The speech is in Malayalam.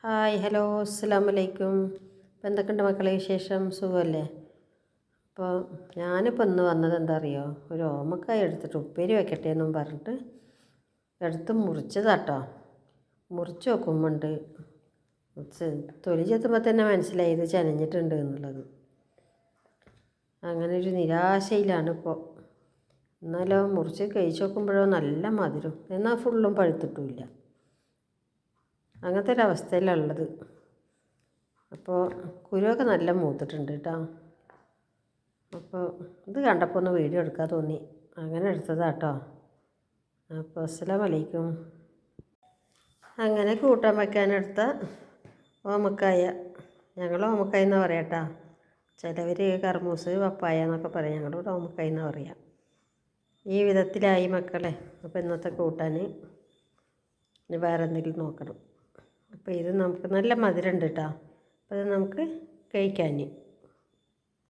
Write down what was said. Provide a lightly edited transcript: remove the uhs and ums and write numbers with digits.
ഹായ് ഹലോ അസ്സലാമു അലൈക്കും. ഇപ്പം എന്തൊക്കെയുണ്ട് മക്കളെ വിശേഷം? സുഖമല്ലേ? അപ്പോൾ ഞാനിപ്പോൾ ഇന്ന് വന്നത് എന്താ അറിയോ, ഒരു ഓമക്കായ എടുത്തിട്ട് ഉപ്പേരി വെക്കട്ടെ എന്നും പറഞ്ഞിട്ട് എടുത്ത് മുറിച്ചതാട്ടോ. മുറിച്ച് നോക്കുമ്പോണ്ട് തൊലി ചെത്തുമ്പോൾ തന്നെ മനസ്സിലായി ഇത് ചനഞ്ഞിട്ടുണ്ട് എന്നുള്ളത്. അങ്ങനെ ഒരു നിരാശയിലാണ് ഇപ്പോൾ. എന്നാലോ മുറിച്ച് കഴിച്ച് നോക്കുമ്പോഴോ നല്ല മധുരം, എന്നാൽ ഫുള്ളും പഴുത്തിട്ടുമില്ല. അങ്ങനത്തെ ഒരവസ്ഥയിലുള്ളത്. അപ്പോൾ കുരുവൊക്കെ നല്ല മൂത്തിട്ടുണ്ട് കേട്ടോ. അപ്പോൾ ഇത് കണ്ടപ്പോൾ ഒന്ന് വീഡിയോ എടുക്കാൻ തോന്നി, അങ്ങനെ എടുത്തതാട്ടോ. അപ്പോൾ അസ്സലാമു അലൈക്കും. അങ്ങനെ കൂട്ടാൻ വയ്ക്കാനെടുത്ത ഓമക്കായ, ഞങ്ങൾ ഓമക്കായ എന്നാണ് പറയാം കേട്ടോ. ചിലവർ കർമൂസ് പപ്പായ എന്നൊക്കെ പറയും, ഞങ്ങളിവിടെ ഓമക്കായ എന്നാണ് പറയാം. ഈ വിധത്തിലായി മക്കളെ. അപ്പോൾ ഇന്നത്തെ കൂട്ടാൻ ഇനി വേറെ എന്തെങ്കിലും നോക്കണം. അപ്പോൾ ഇത് നമുക്ക് നല്ല മധുരമുണ്ട് കേട്ടോ. അപ്പോൾ ഇത് നമുക്ക് കഴിക്കാൻ.